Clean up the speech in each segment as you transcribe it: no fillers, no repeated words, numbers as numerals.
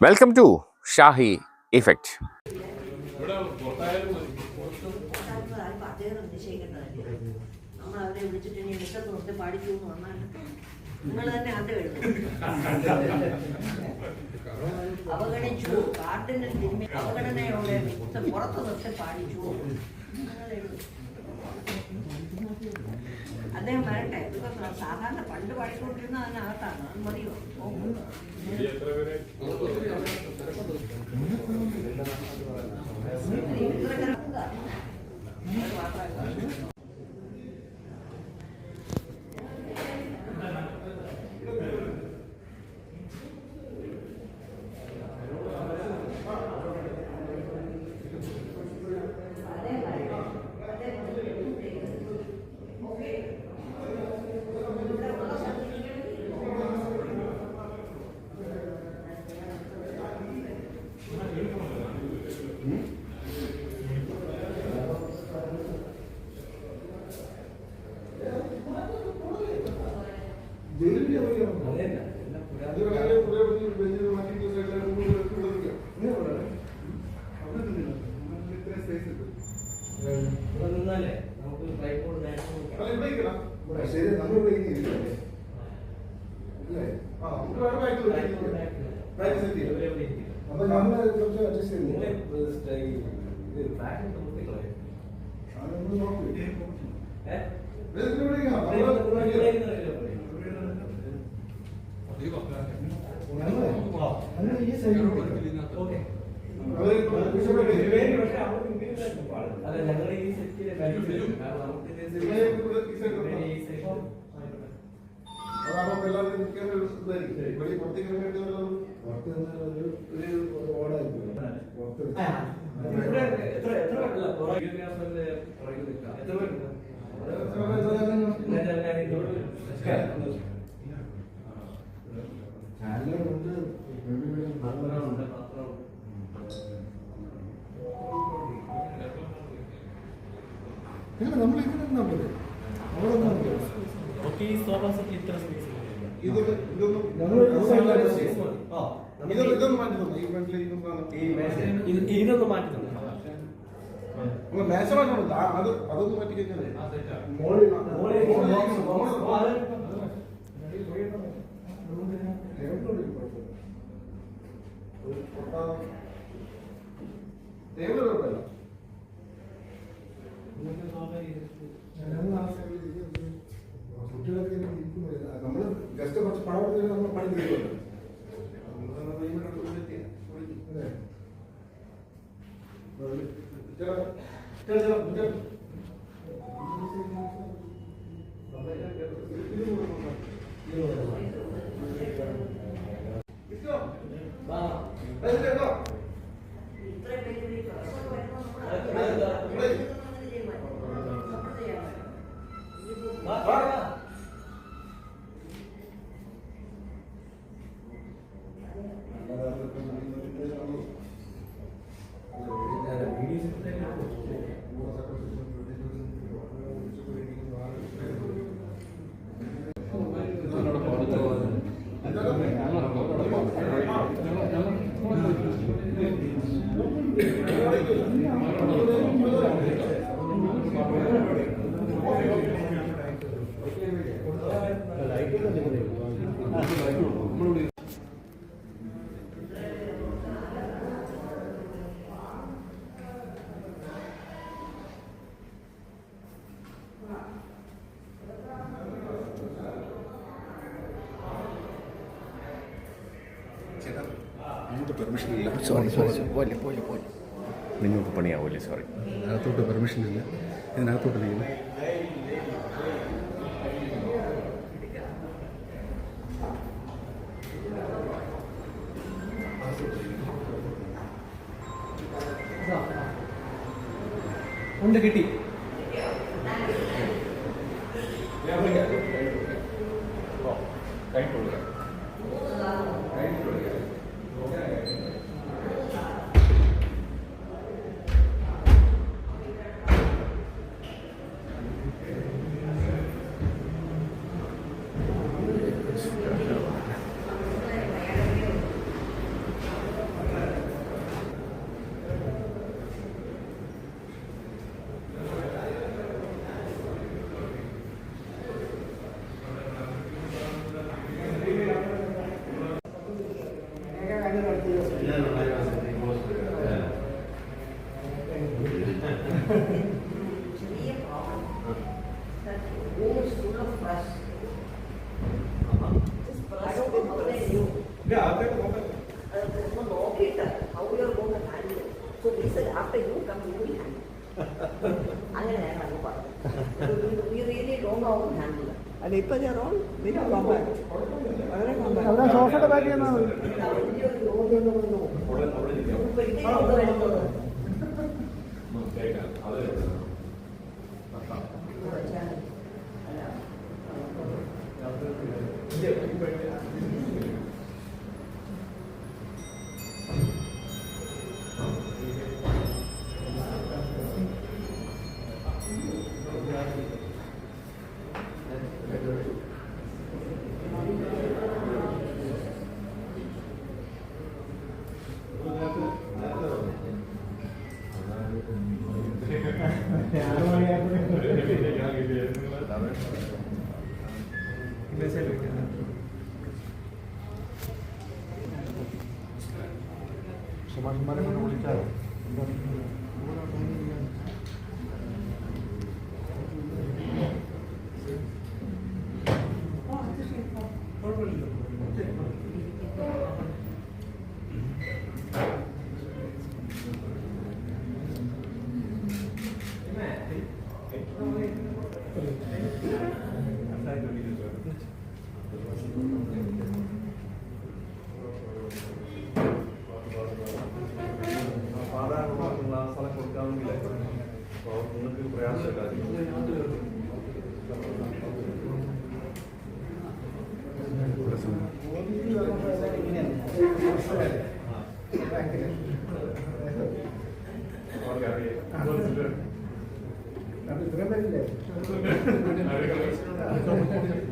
Welcome to Shahi effect. നമ്മളവരെ വിളിച്ചിട്ട് ഇനി എടുത്തൊക്കെ നിർത്തി പാടിക്കൂ എന്ന് പറഞ്ഞാൽ നിങ്ങൾ തന്നെ അത് എഴുതും. അവഗണിച്ചു, കാട്ടിന് തിന്മ അവഗണനയോടെ പുറത്ത് നിർത്തി പാടിച്ചു നിങ്ങൾ എഴുതും. അദ്ദേഹം വരട്ടെ. ഇതൊക്കെ സാധാരണ പണ്ട് പാടിക്കൊണ്ടിരുന്ന അതിനകത്താണ്. അത് മതിയോ? ഇതൊന്ന് മാറ്റുന്നുണ്ട്. മേശ മാറ്റണം. അതൊന്നും മാറ്റിക്കഴിഞ്ഞാൽ ടേബിൾ കുഴപ്പമില്ല. കുട്ടികളൊക്കെ നമ്മള് ജസ്റ്റ് കുറച്ച് പണം കൊടുത്ത് നമ്മൾ പണി തീരുമല്ലോ. പെർമിഷൻ ഇല്ല. നിങ്ങൾക്ക് പണിയാവൂല്ലേ? സോറി, അകത്തോട്ട് പെർമിഷൻ ഇല്ല. ഇതിനകത്തോട്ട് ഇരിക്കുന്നു. ഉണ്ട്, കിട്ടി. ഒന്ന് നോക്കിയിട്ട് how you are going to handle it. So we said after you come you will handle it. അങ്ങനെ ഞങ്ങൾ അങ്ങ് പറഞ്ഞു. We really don't know how to handle it. അല്ല ഇപ്പൊ ഞാൻ വളരെ അവിടെ സോഫയുടെ ബാക്കി ചെന്നാൽ മതി. സുമാഷന്മാരെ കൊണ്ട് വിളിച്ചാലോ? സ്ഥലം കൊടുക്കാമെങ്കിൽ നിങ്ങൾക്ക് പ്രയാസമില്ല.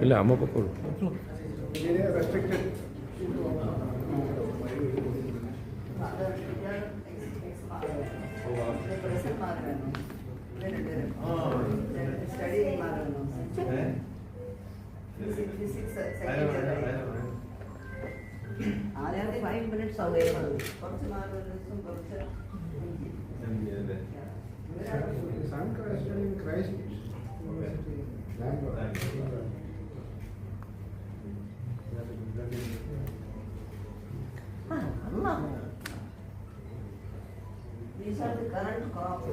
ഇല്ല അമ്മ പൊക്കോളൂ. ആദ്യത്തെ 5 minutes അവൈലബിൾ. കുറച്ച് മാറും കുറച്ച് These are the current crops.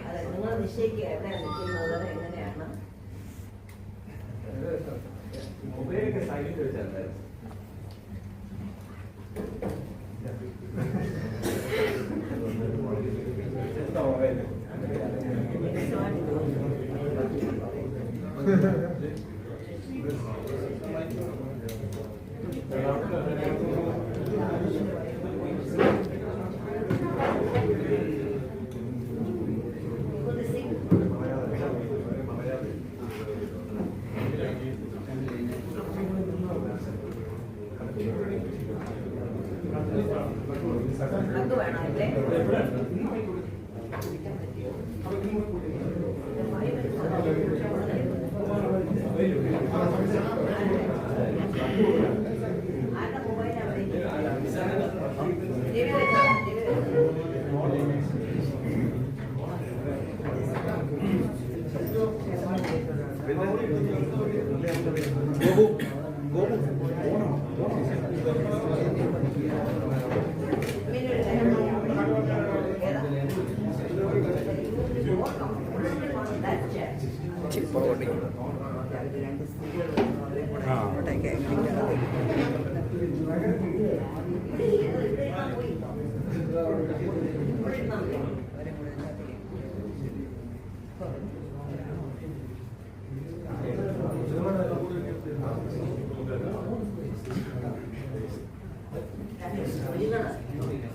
അല്ല നിങ്ങൾ നിശ്ചയിക്കുക എവിടെയാണ് നിൽക്കുന്നത് എങ്ങനെയാണ്. മൊബൈലൊക്കെ സൈലന്റ് വെച്ചല്ലേ? അത് വേണം അല്ലേ? ആരുടെ മൊബൈൽ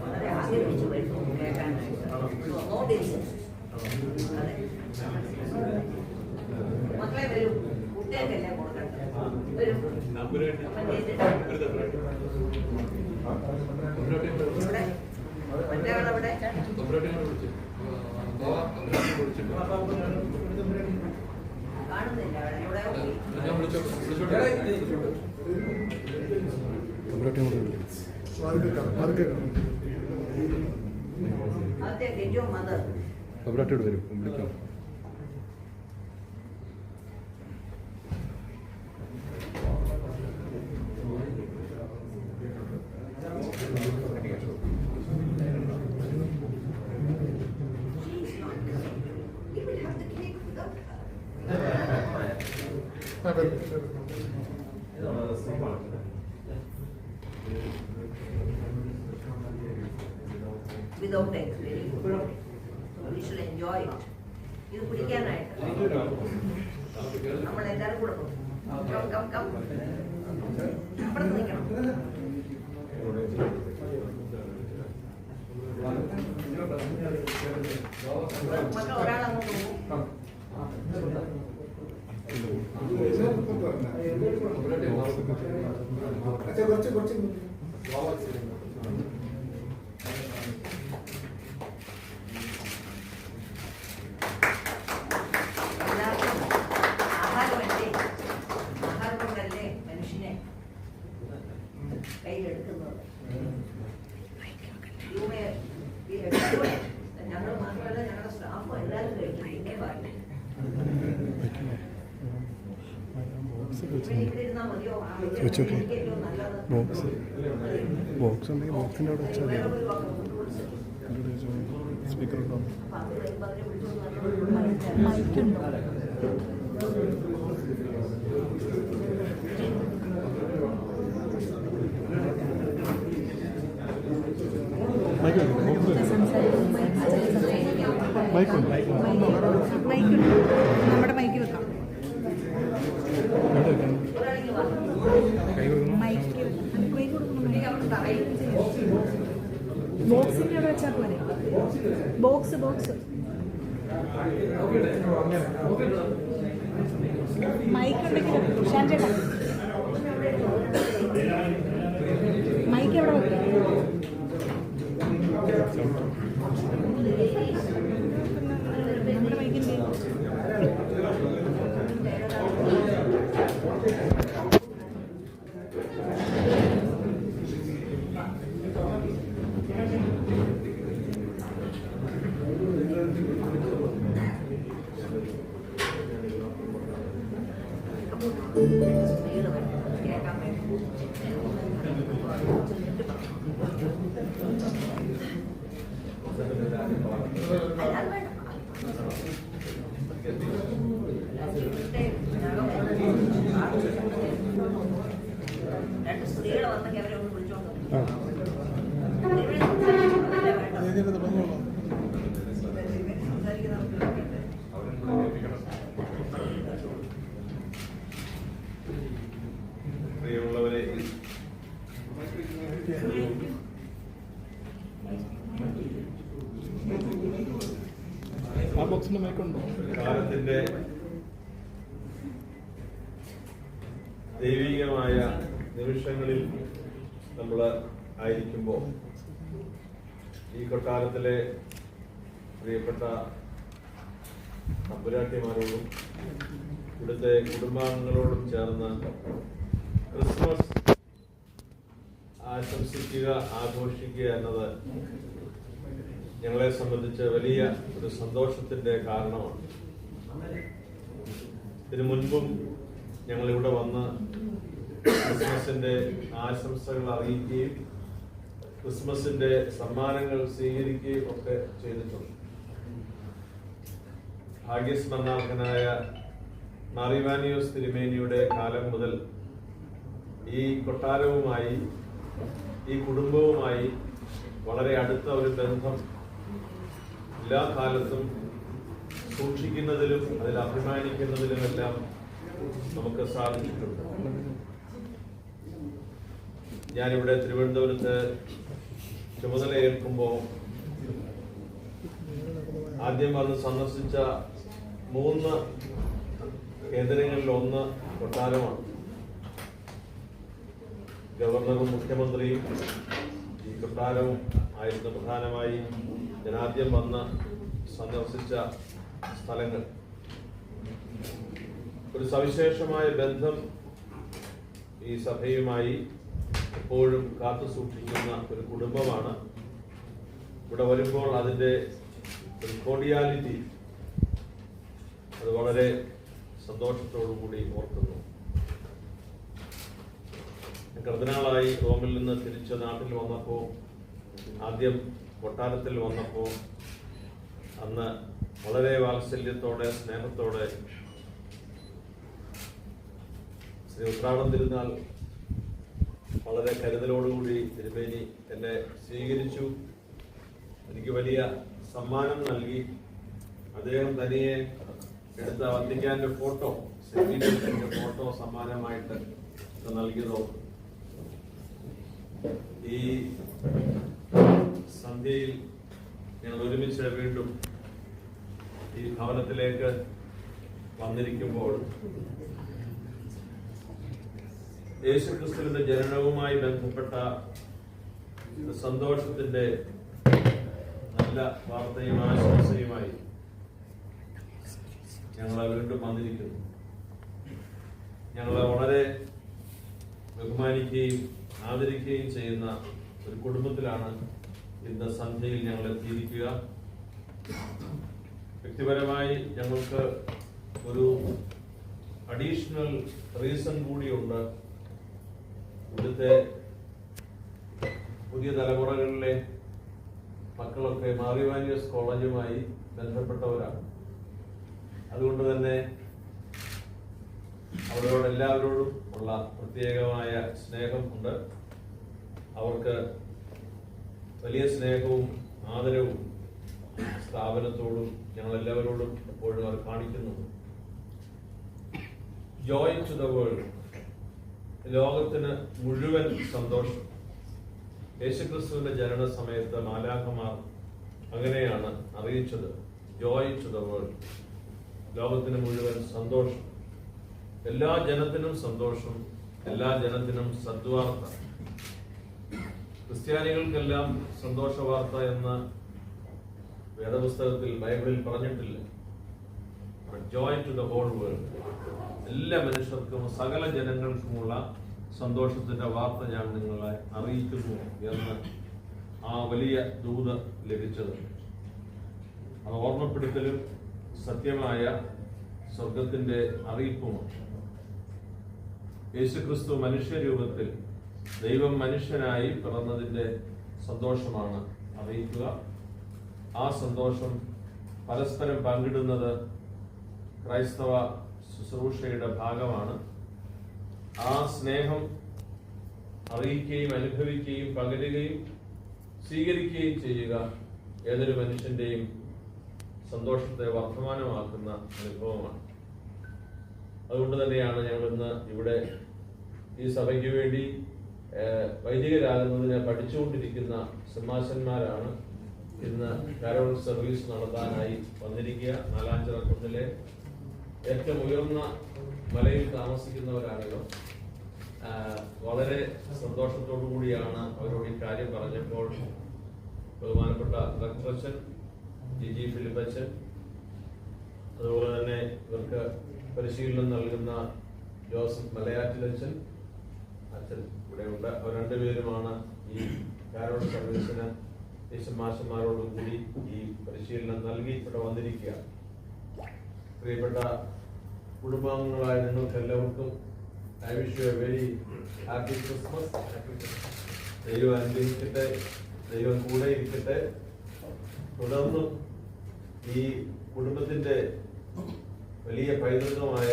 വളരെ ആഗ്രഹിച്ചു കേൾക്കാനായിട്ട്. മക്കളെ വരൂ, കുട്ടികൾക്കല്ലേ കൊടുക്കട്ടെ. വരൂ. ഇവിടെ മറ്റേ ആളവിടെ കാണുന്നില്ല. അവിടെ അതെ ഗെറ്റ് മദർ വരും വിളിക്കാം. Without eggs, very good. We should enjoy it. ഇത് കുടിക്കാനായിട്ട് നമ്മളെല്ലാവരും കൂടെ പോകും. അപ്പുറത്ത് നിൽക്കണം. മക്കൾ ഒരാളങ്ങോട്ട് പോകും. കുറച്ച് കയ്യിലെടുക്കുന്നത് ഞങ്ങൾ മാത്രമല്ല ഞങ്ങളുടെ സ്റ്റാഫും എല്ലാവരും കഴിക്കും. ഇവിടെ ഇരുന്നാൽ മതിയോ? എനിക്ക് ഏറ്റവും നല്ലത് ബോക്സ് ഉണ്ടെങ്കിൽ ബോക്സിൻ്റെ അവിടെ വെച്ചാൽ വേറെ ഒരു വാക്ക് സ്പീക്കർ ഉണ്ടാവും. മൈക്കുണ്ട് നമ്മുടെ മൈക്ക് വെക്കാം. ബോക്സിന്റെ അവിടെ വെച്ചാൽ പോലെ. ബോക്സ് മൈക്ക് ഉണ്ടെങ്കിൽ ഷാൻ ചേട്ടാ മൈക്ക് എവിടെ വെക്കാം? നമ്മുടെ മൈക്കിൻ്റെ കേൾക്കാൻ വേണ്ടി രണ്ട് സ്ത്രീകൾ വന്നെങ്കിൽ അവരെ ഒന്ന് വിളിച്ചോണ്ട് പ്രിയമുള്ളവരെ, ആ ബോക്സിൻ്റെ മൈക്കുണ്ടോ? കാലത്തിന്റെ ദൈവികമായ നിമിഷങ്ങളിൽ നമ്മൾ ആയിരിക്കുമ്പോൾ ഈ കൊട്ടാരത്തിലെ പ്രിയപ്പെട്ട തമ്പുരാട്ടിമാരോടും ഇവിടുത്തെ കുടുംബാംഗങ്ങളോടും ചേർന്ന് ക്രിസ്മസ് ആശംസിക്കുക, ആഘോഷിക്കുക എന്നത് ഞങ്ങളെ സംബന്ധിച്ച് വലിയ ഒരു സന്തോഷത്തിന്റെ കാരണമാണ്. ഇതിനു മുൻപും ഞങ്ങളിവിടെ വന്ന് ക്രിസ്മസിന്റെ ആശംസകൾ അറിയിക്കുകയും ക്രിസ്മസിന്റെ സമ്മാനങ്ങൾ സ്വീകരിക്കുകയും ഒക്കെ ചെയ്തിട്ടുണ്ട്. ഭാഗ്യസ്മരണാർഹനായ മാറിവാനിയോസ് തിരുമേനിയുടെ കാലം മുതൽ ഈ കൊട്ടാരവുമായി, ഈ കുടുംബവുമായി വളരെ അടുത്ത ഒരു ബന്ധം എല്ലാ കാലത്തും സൂക്ഷിക്കുന്നതിലും അതിൽ അഭിമാനിക്കുന്നതിലുമെല്ലാം നമുക്ക് സാധിച്ചിട്ടുണ്ട്. ഞാനിവിടെ തിരുവനന്തപുരത്ത് ചുമതലയേൽക്കുമ്പോൾ ആദ്യം വന്ന് സന്ദർശിച്ച 3 കേന്ദ്രങ്ങളിൽ ഒന്ന് കൊട്ടാരമാണ്. ഗവർണറും മുഖ്യമന്ത്രിയും ഈ കൊട്ടാരവും ആയിരുന്നു പ്രധാനമായി ജനാദ്യം വന്ന് സന്ദർശിച്ച സ്ഥലങ്ങൾ. ഒരു സവിശേഷമായ ബന്ധം ഈ സഭയുമായി എപ്പോഴും കാത്തു സൂക്ഷിക്കുന്ന ഒരു കുടുംബമാണ്. ഇവിടെ വരുമ്പോൾ അതിൻ്റെ ഒരു കോർഡിയാലിറ്റി അത് വളരെ സന്തോഷത്തോടു കൂടി ഓർക്കുന്നു. കർദിനാളായി റോമിൽ നിന്ന് തിരിച്ച് നാട്ടിൽ വന്നപ്പോൾ, ആദ്യം കൊട്ടാരത്തിൽ വന്നപ്പോൾ, അന്ന് വളരെ വാത്സല്യത്തോടെ സ്നേഹത്തോടെ ഉത്രാടം തിരുനാൾ വളരെ കരുതലോടുകൂടി തിരുമേനി എന്നെ സ്വീകരിച്ചു. എനിക്ക് വലിയ സമ്മാനം നൽകി. അദ്ദേഹം തനിയെ എടുത്ത വത്തിക്കാന്റെ ഫോട്ടോ, സെക്രട്ടറിയുടെ ഫോട്ടോ സമ്മാനമായിട്ട് നൽകിയതോ. ഈ സന്ധ്യയിൽ ഞങ്ങൾ ഒരുമിച്ച് വീണ്ടും ഈ ഭവനത്തിലേക്ക് വന്നിരിക്കുമ്പോൾ യേശുക്രിസ്തുവിന്റെ ജനനവുമായി ബന്ധപ്പെട്ട സന്തോഷത്തിന്റെ നല്ല വാർത്തയും ആശംസയുമായി ഞങ്ങളെ വീണ്ടും വന്നിരിക്കുന്നു. ഞങ്ങളെ വളരെ ബഹുമാനിക്കുകയും ആദരിക്കുകയും ചെയ്യുന്ന ഒരു കുടുംബത്തിലാണ് ഇന്ന് സന്ധ്യയിൽ ഞങ്ങൾ എത്തിയിരിക്കുക. വ്യക്തിപരമായി ഞങ്ങൾക്ക് ഒരു അഡീഷണൽ റീസൺ കൂടിയുണ്ട്. ഇവിടുത്തെ പുതിയ തലമുറകളിലെ മക്കളൊക്കെ മാറിവാനിയസ് കോളേജുമായി ബന്ധപ്പെട്ടവരാണ്. അതുകൊണ്ട് തന്നെ അവരോട് എല്ലാവരോടും ഉള്ള പ്രത്യേകമായ സ്നേഹം ഉണ്ട്. അവർക്ക് വലിയ സ്നേഹവും ആദരവും സ്ഥാപനത്തോടും ഞങ്ങളെല്ലാവരോടും എപ്പോഴും അവർ കാണിക്കുന്നു. ജോയ് ടു ദ വേൾഡ്, ലോകത്തിന് മുഴുവൻ സന്തോഷം. യേശുക്രിസ്തുവിന്റെ ജനന സമയത്ത് മാലാഖമാർ അങ്ങനെയാണ് അറിയിച്ചത്. ജോയ് ടു ദ വേൾഡ്, ലോകത്തിന് മുഴുവൻ സന്തോഷം. എല്ലാ ജനത്തിനും സന്തോഷം, എല്ലാ ജനത്തിനും സദ്വാർത്ത. ക്രിസ്ത്യാനികൾക്കെല്ലാം സന്തോഷ വാർത്ത എന്ന് വേദപുസ്തകത്തിൽ ബൈബിളിൽ പറഞ്ഞിട്ടില്ല. Joy to the whole world, എല്ലാ മനുഷ്യർക്കും സകല ജനങ്ങൾക്കുമുള്ള സന്തോഷത്തിന്റെ വാർത്ത ഞാൻ നിങ്ങളെ അറിയിക്കുന്നു എന്ന് ആ വലിയ ദൂത് ലഭിച്ചത്. അത് ഓർമ്മപ്പെടുത്തലും സത്യമായ സ്വർഗത്തിന്റെ അറിയിപ്പുമാണ്. യേശുക്രിസ്തു മനുഷ്യരൂപത്തിൽ ദൈവം മനുഷ്യനായി പിറന്നതിന്റെ സന്തോഷമാണ് അറിയിക്കുക. ആ സന്തോഷം പരസ്പരം പങ്കിടുന്നത് ക്രൈസ്തവ ശുശ്രൂഷയുടെ ഭാഗമാണ്. ആ സ്നേഹം അറിയിക്കുകയും അനുഭവിക്കുകയും പകരുകയും സ്വീകരിക്കുകയും ചെയ്യുക ഏതൊരു മനുഷ്യന്റെയും സന്തോഷത്തെ വർദ്ധമാനമാക്കുന്ന അനുഭവമാണ്. അതുകൊണ്ട് തന്നെയാണ് ഞങ്ങൾ ഇന്ന് ഇവിടെ ഈ സഭയ്ക്ക് വേണ്ടി വൈദികരാകുന്നതിനെ പഠിച്ചുകൊണ്ടിരിക്കുന്ന സിംഹാസന്മാരാണ് ഇന്ന് കാരോൾ സർവീസ് നടത്താനായി വന്നിരിക്കുക. നാലാഞ്ചിറക്കുന്നിലെ ഏറ്റവും ഉയർന്ന മലയിൽ താമസിക്കുന്നവരാണല്ലോ. വളരെ സന്തോഷത്തോടു കൂടിയാണ് അവരോട് ഈ കാര്യം പറഞ്ഞപ്പോൾ ബഹുമാനപ്പെട്ട ഡോക്ടറച്ചൻ ജി ഫിലിപ്പച്ചൻ, അതുപോലെ തന്നെ ഇവർക്ക് പരിശീലനം നൽകുന്ന ജോസഫ് മലയാറ്റിലച്ചൻ അച്ഛൻ ഇവിടെയുണ്ട്. അവർ രണ്ടുപേരുമാണ് ഈ കാരോൾ സർവീസിന് യേശുമാശന്മാരോടും കൂടി ഈ പരിശീലനം നൽകി ഇവിടെ വന്നിരിക്കുക. പ്രിയപ്പെട്ട കുടുംബാംഗങ്ങളായ നിങ്ങൾക്ക് എല്ലാവർക്കും I wish you A very happy Christmas. ദൈവം അനുഗ്രഹിക്കട്ടെ, ദൈവം കൂടെ ഇരിക്കട്ടെ. തുടർന്നും ഈ കുടുംബത്തിന്റെ വലിയ പൈതൃകമായ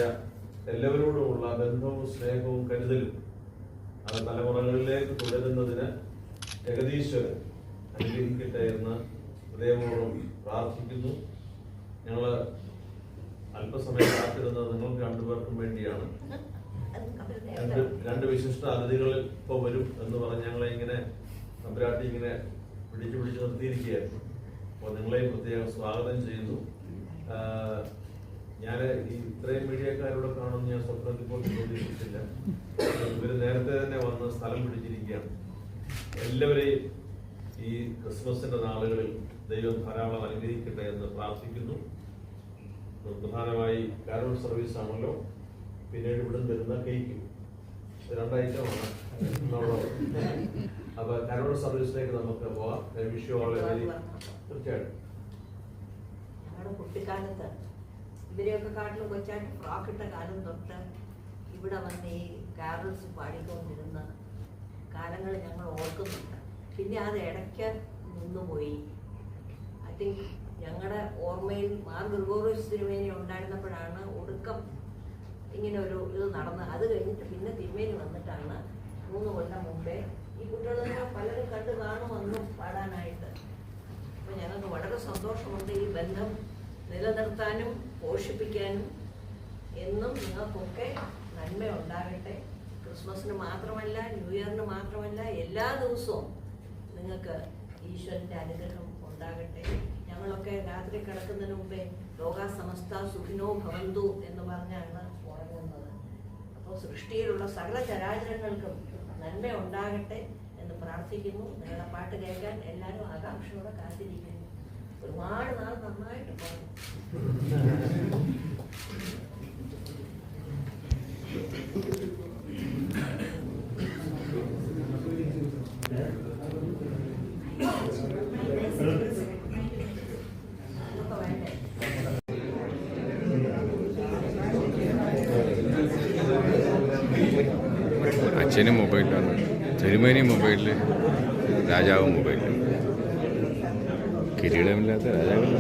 എല്ലാവരോടുമുള്ള ബന്ധവും സ്നേഹവും കരുതലും അത് തലമുറകളിലേക്ക് തുടരുന്നതിന് ജഗദീശ്വരൻ അനുഗ്രഹിക്കട്ടെ എന്ന് ഹൃദയപൂർവ്വം പ്രാർത്ഥിക്കുന്നു. ഞങ്ങൾ അല്പസമയം കാത്തിരുന്നത് നിങ്ങൾക്ക് രണ്ടുപേർക്കും വേണ്ടിയാണ്. രണ്ട് വിശിഷ്ട അതിഥികൾ ഇപ്പോൾ വരും എന്ന് പറഞ്ഞ് ഞങ്ങളെ ഇങ്ങനെ തമ്പുരാട്ടി ഇങ്ങനെ പിടിച്ചു നിർത്തിയിരിക്കുകയായിരുന്നു. അപ്പോൾ നിങ്ങളെയും പ്രത്യേകം സ്വാഗതം ചെയ്യുന്നു. ഞാൻ ഈ ഇത്രയും മീഡിയക്കാരോട് കാണുമെന്ന് ഞാൻ സ്വപ്നത്തിൽ പോലും പ്രതീക്ഷിച്ചില്ല. ഇവർ നേരത്തെ തന്നെ വന്ന് സ്ഥലം പിടിച്ചിരിക്കുകയാണ്. എല്ലാവരെയും ഈ ക്രിസ്മസിന്റെ നാളുകളിൽ ദൈവം ധാരാളം അനുഗ്രഹിക്കട്ടെ എന്ന് പ്രാർത്ഥിക്കുന്നു. പ്രധാനമായി കാരോൾ സർവീസ് ആണല്ലോ, പിന്നീട് ഇവിടെ വരുന്ന കേക്കും, രണ്ടൈറ്റമാണ് എന്നുള്ളത്. അപ്പൊ കാരോൾ സർവീസിലേക്ക് നമുക്ക് പോവാം. തീർച്ചയായിട്ടും ഞങ്ങളുടെ കുട്ടിക്കാലത്ത് ഇവരെയൊക്കെ കാട്ടിലും കൊച്ചായിട്ട് ഫ്രോക്കിട്ട കാലം തൊട്ട് ഇവിടെ വന്ന് ഈ കാരൽസ് പാടിക്കൊണ്ടിരുന്ന കാലങ്ങൾ ഞങ്ങൾ ഓർക്കുന്നുണ്ട്. പിന്നെ അത് ഇടയ്ക്ക് നിന്നുപോയി. ഐ തിങ്ക് ഞങ്ങളുടെ ഓർമ്മയിൽ മാർ ഗ്രിഗോറിയോസ് തിരുമേനി ഉണ്ടായിരുന്നപ്പോഴാണ് ഒടുക്കം ഇങ്ങനെ ഒരു ഇത് നടന്നത്. അത് കഴിഞ്ഞിട്ട് പിന്നെ പാടിയതാണ് 3 കൊല്ലം മുമ്പേ. ഈ കുട്ടികളെ പലരും കണ്ടു കാണുമെന്നും പാടാനായിട്ട്. അപ്പോൾ ഞങ്ങൾക്ക് വളരെ സന്തോഷമുണ്ട് ഈ ബന്ധം നിലനിർത്താനും പോഷിപ്പിക്കാനും. എന്നും നിങ്ങൾക്കൊക്കെ നന്മ ഉണ്ടാകട്ടെ. ക്രിസ്മസിന് മാത്രമല്ല, ന്യൂ ഇയറിന് മാത്രമല്ല, എല്ലാ ദിവസവും നിങ്ങൾക്ക് ഈശ്വരൻ്റെ അനുഗ്രഹം ഉണ്ടാകട്ടെ. ഞങ്ങളൊക്കെ രാത്രി കിടക്കുന്നതിന് മുമ്പേ ലോകാസമസ്ത സുഖിനോ ഭവന്തു എന്ന് പറഞ്ഞാണ് ഉറങ്ങുന്നത്. അപ്പോൾ സൃഷ്ടിയിലുള്ള സകല ചരാചരങ്ങൾക്കും നന്മ ഉണ്ടാകട്ടെ എന്ന് പ്രാർത്ഥിക്കുന്നു. നിങ്ങളുടെ പാട്ട് കേൾക്കാൻ എല്ലാവരും ആകാംക്ഷയോടെ കാത്തിരിക്കുന്നു. ഒരുപാട് നാൾ നന്നായിട്ട് പാടും. അച്ഛനും മൊബൈലിലാണ്, തിരുമേനി മൊബൈലിൽ, രാജാവും മൊബൈലിൽ. കിരീടമില്ലാത്ത രാജാവില്ല.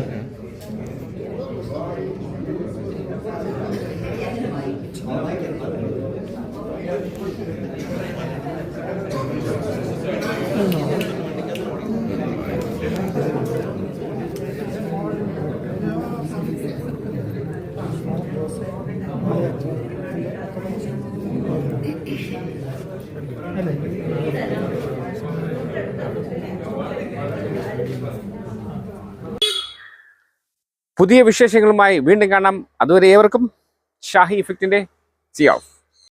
പുതിയ വിശേഷങ്ങളുമായി വീണ്ടും കാണാം. അതുവരെ ഏവർക്കും ഷാഹി ഇഫക്റ്റിന്റെ സി ഓഫ്.